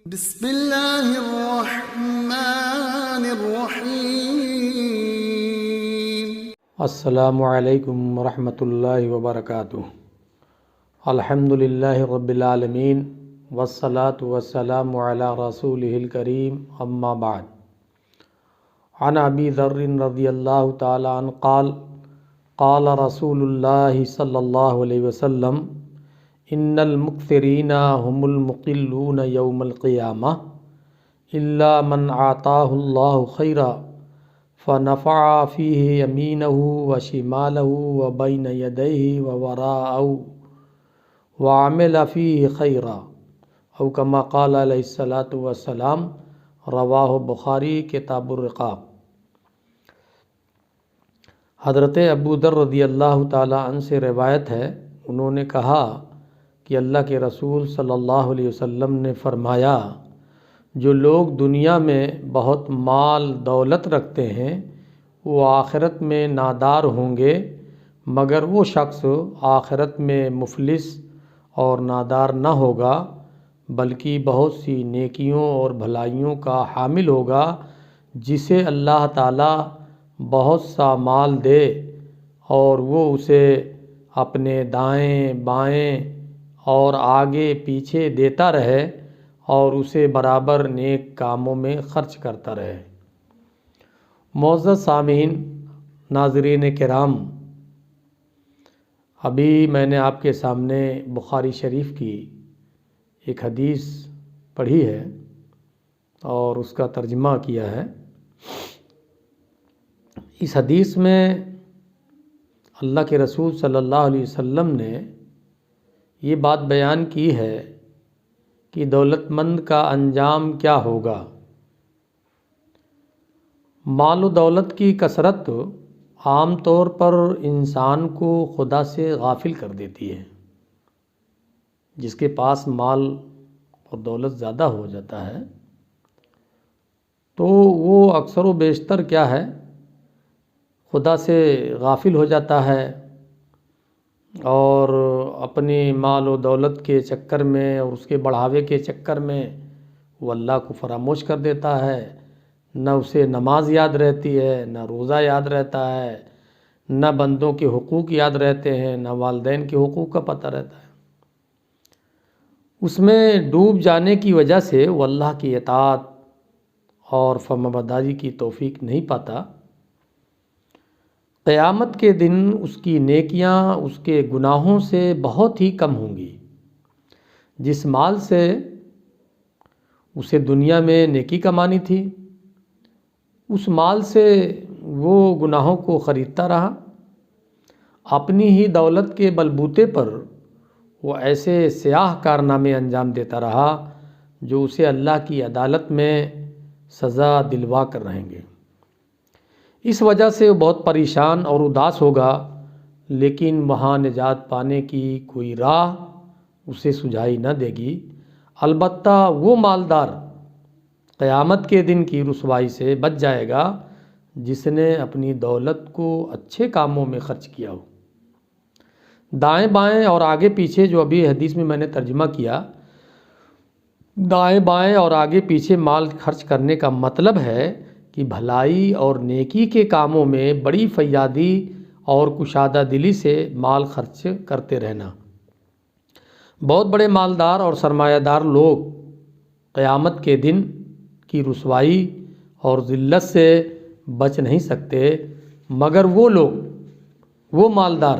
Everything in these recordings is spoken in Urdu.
بسم اللہ الرحمن الرحیم۔ السلام علیکم ورحمۃ اللہ وبرکاتہ۔ الحمدللہ رب العالمین والصلاة والسلام علی رسولہ الکریم، اما بعد۔ عن ابی ذر رضی اللہ تعالی عنہ قال قال رسول اللہ صلی اللہ علیہ وسلم ان المکثرین هم المقلون یوم القیامہ الا من آتاہ اللہ خیرا فنفع فیہ یمینہ وشمالہ وبین یدیہ ووراءہ وعمل فیہ خیرا او کما قال علیہ الصلاۃ والسلام، رواہ بخاری کتاب الرقاق۔ حضرت ابو ذر رضی اللہ تعالی عنہ سے روایت ہے، انہوں نے کہا کہ اللہ کے رسول صلی اللہ علیہ وسلم نے فرمایا، جو لوگ دنیا میں بہت مال دولت رکھتے ہیں وہ آخرت میں نادار ہوں گے، مگر وہ شخص آخرت میں مفلس اور نادار نہ ہوگا، بلکہ بہت سی نیکیوں اور بھلائیوں کا حامل ہوگا، جسے اللہ تعالیٰ بہت سا مال دے اور وہ اسے اپنے دائیں بائیں اور آگے پیچھے دیتا رہے اور اسے برابر نیک کاموں میں خرچ کرتا رہے۔ معزز سامعین، ناظرین کرام، ابھی میں نے آپ کے سامنے بخاری شریف کی ایک حدیث پڑھی ہے اور اس کا ترجمہ کیا ہے۔ اس حدیث میں اللہ کے رسول صلی اللہ علیہ وسلم نے یہ بات بیان کی ہے کہ دولت مند کا انجام کیا ہوگا۔ مال و دولت کی کثرت عام طور پر انسان کو خدا سے غافل کر دیتی ہے۔ جس کے پاس مال اور دولت زیادہ ہو جاتا ہے تو وہ اکثر و بیشتر کیا ہے، خدا سے غافل ہو جاتا ہے اور اپنی مال و دولت کے چکر میں اور اس کے بڑھاوے کے چکر میں وہ اللہ کو فراموش کر دیتا ہے۔ نہ اسے نماز یاد رہتی ہے، نہ روزہ یاد رہتا ہے، نہ بندوں کے حقوق یاد رہتے ہیں، نہ والدین کے حقوق کا پتہ رہتا ہے۔ اس میں ڈوب جانے کی وجہ سے وہ اللہ کی اطاعت اور فرمانبرداری کی توفیق نہیں پاتا۔ قیامت کے دن اس کی نیکیاں اس کے گناہوں سے بہت ہی کم ہوں گی۔ جس مال سے اسے دنیا میں نیکی کمانی تھی، اس مال سے وہ گناہوں کو خریدتا رہا، اپنی ہی دولت کے بلبوتے پر وہ ایسے سیاہ کارنامے انجام دیتا رہا جو اسے اللہ کی عدالت میں سزا دلوا کر رہیں گے۔ اس وجہ سے وہ بہت پریشان اور اداس ہوگا، لیکن وہاں نجات پانے کی کوئی راہ اسے سجھائی نہ دے گی۔ البتہ وہ مالدار قیامت کے دن کی رسوائی سے بچ جائے گا جس نے اپنی دولت کو اچھے کاموں میں خرچ کیا ہو۔ دائیں بائیں اور آگے پیچھے، جو ابھی حدیث میں میں نے ترجمہ کیا، دائیں بائیں اور آگے پیچھے مال خرچ کرنے کا مطلب ہے کہ بھلائی اور نیکی کے کاموں میں بڑی فیاضی اور کشادہ دلی سے مال خرچ کرتے رہنا۔ بہت بڑے مالدار اور سرمایہ دار لوگ قیامت کے دن کی رسوائی اور ذلت سے بچ نہیں سکتے، مگر وہ لوگ، وہ مالدار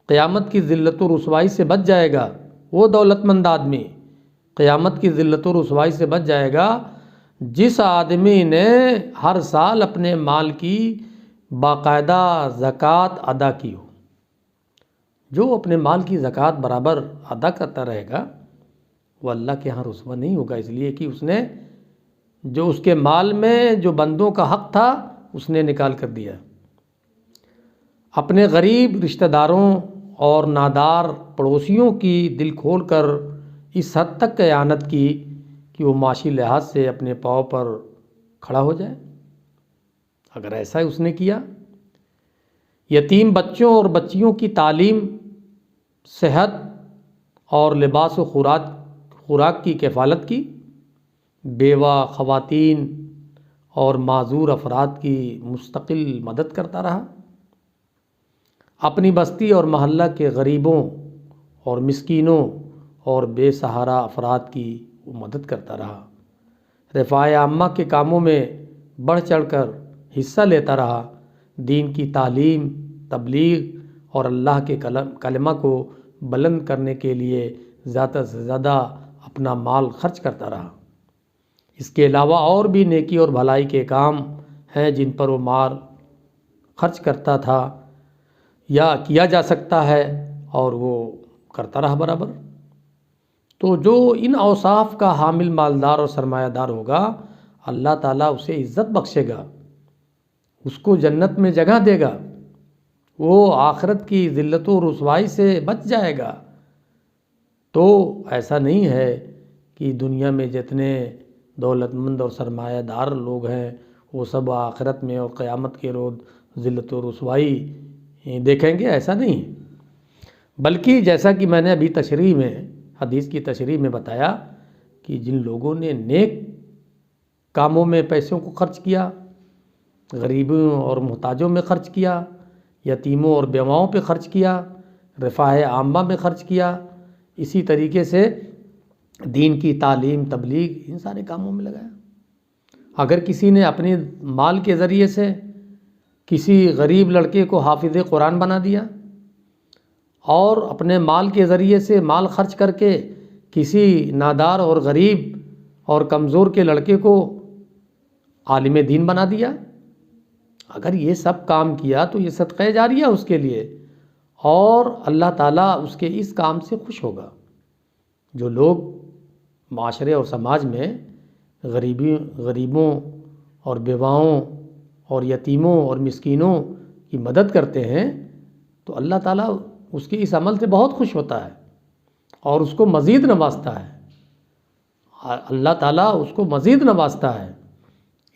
قیامت کی ذلت و رسوائی سے بچ جائے گا۔ وہ دولت مند آدمی قیامت کی ذلت و رسوائی سے بچ جائے گا جس آدمی نے ہر سال اپنے مال کی باقاعدہ زکوٰۃ ادا کی ہو۔ جو اپنے مال کی زکوٰۃ برابر ادا کرتا رہے گا وہ اللہ کے ہاں رسوا نہیں ہوگا، اس لیے کہ اس نے جو اس کے مال میں جو بندوں کا حق تھا اس نے نکال کر دیا۔ اپنے غریب رشتہ داروں اور نادار پڑوسیوں کی دل کھول کر اس حد تک اعانت کی کہ وہ معاشی لحاظ سے اپنے پاؤں پر کھڑا ہو جائے۔ اگر ایسا اس نے کیا، یتیم بچوں اور بچیوں کی تعلیم، صحت اور لباس و خوراک کی کفالت کی، بیوہ، خواتین اور معذور افراد کی مستقل مدد کرتا رہا، اپنی بستی اور محلہ کے غریبوں اور مسکینوں اور بے سہارا افراد کی وہ مدد کرتا رہا، رفاع عامہ کے کاموں میں بڑھ چڑھ کر حصہ لیتا رہا، دین کی تعلیم، تبلیغ اور اللہ کے کلمہ کو بلند کرنے کے لیے زیادہ سے زیادہ اپنا مال خرچ کرتا رہا۔ اس کے علاوہ اور بھی نیکی اور بھلائی کے کام ہیں جن پر وہ مال خرچ کرتا تھا یا کیا جا سکتا ہے، اور وہ کرتا رہا برابر۔ تو جو ان اوصاف کا حامل مالدار اور سرمایہ دار ہوگا، اللہ تعالیٰ اسے عزت بخشے گا، اس کو جنت میں جگہ دے گا، وہ آخرت کی ذلت و رسوائی سے بچ جائے گا۔ تو ایسا نہیں ہے کہ دنیا میں جتنے دولت مند اور سرمایہ دار لوگ ہیں وہ سب آخرت میں اور قیامت کے روز ذلت و رسوائی دیکھیں گے، ایسا نہیں، بلکہ جیسا کہ میں نے ابھی تشریح میں، حدیث کی تشریح میں بتایا کہ جن لوگوں نے نیک کاموں میں پیسوں کو خرچ کیا، غریبوں اور محتاجوں میں خرچ کیا، یتیموں اور بیواؤں پہ خرچ کیا، رفاع عامہ میں خرچ کیا، اسی طریقے سے دین کی تعلیم، تبلیغ، ان سارے کاموں میں لگایا۔ اگر کسی نے اپنے مال کے ذریعے سے کسی غریب لڑکے کو حافظ قرآن بنا دیا، اور اپنے مال کے ذریعے سے مال خرچ کر کے کسی نادار اور غریب اور کمزور کے لڑکے کو عالم دین بنا دیا، اگر یہ سب کام کیا تو یہ صدقہ جاریہ اس کے لیے، اور اللہ تعالیٰ اس کے اس کام سے خوش ہوگا۔ جو لوگ معاشرے اور سماج میں غریبوں اور بیواؤں اور یتیموں اور مسکینوں کی مدد کرتے ہیں، تو اللہ تعالیٰ اس کے اس عمل سے بہت خوش ہوتا ہے اور اس کو مزید نوازتا ہے۔ اللہ تعالیٰ اس کو مزید نوازتا ہے،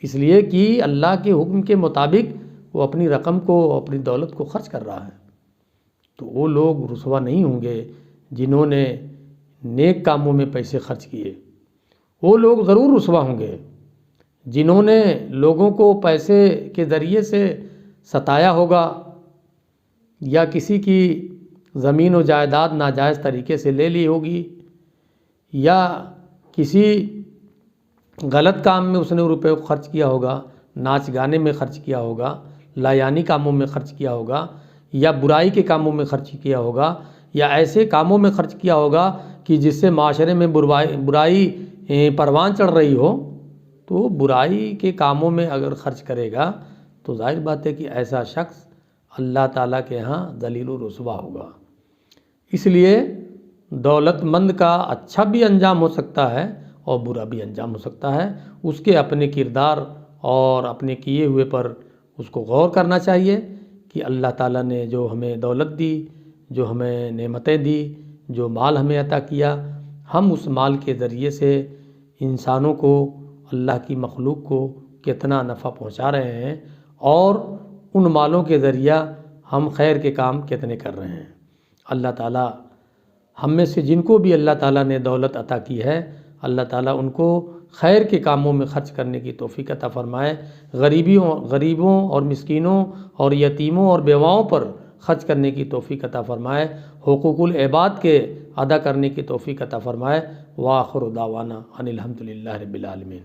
اس لیے کہ اللہ کے حکم کے مطابق وہ اپنی رقم کو، اپنی دولت کو خرچ کر رہا ہے۔ تو وہ لوگ رسوا نہیں ہوں گے جنہوں نے نیک کاموں میں پیسے خرچ کیے، وہ لوگ ضرور رسوا ہوں گے جنہوں نے لوگوں کو پیسے کے ذریعے سے ستایا ہوگا، یا کسی کی زمین و جائیداد ناجائز طریقے سے لے لی ہوگی، یا کسی غلط کام میں اس نے روپے خرچ کیا ہوگا، ناچ گانے میں خرچ کیا ہوگا، لایانی کاموں میں خرچ کیا ہوگا، یا برائی کے کاموں میں خرچ کیا ہوگا، یا ایسے کاموں میں خرچ کیا ہوگا کہ جس سے معاشرے میں برائی پروان چڑھ رہی ہو۔ تو برائی کے کاموں میں اگر خرچ کرے گا تو ظاہر بات ہے کہ ایسا شخص اللہ تعالیٰ کے ہاں ذلیل و رسوا ہوگا۔ اس لیے دولت مند کا اچھا بھی انجام ہو سکتا ہے اور برا بھی انجام ہو سکتا ہے، اس کے اپنے کردار اور اپنے کیے ہوئے پر اس کو غور کرنا چاہیے کہ اللہ تعالیٰ نے جو ہمیں دولت دی، جو ہمیں نعمتیں دی، جو مال ہمیں عطا کیا، ہم اس مال کے ذریعے سے انسانوں کو، اللہ کی مخلوق کو کتنا نفع پہنچا رہے ہیں، اور ان مالوں کے ذریعہ ہم خیر کے کام کتنے کر رہے ہیں۔ اللہ تعالیٰ ہم میں سے جن کو بھی اللہ تعالیٰ نے دولت عطا کی ہے، اللہ تعالیٰ ان کو خیر کے کاموں میں خرچ کرنے کی توفیق عطا فرمائے، غریبوں اور مسکینوں اور یتیموں اور بیواؤں پر خرچ کرنے کی توفیق عطا فرمائے، حقوق العباد کے ادا کرنے کی توفیق عطا فرمائے۔ وآخر دعوانا ان الحمد للہ رب العالمین۔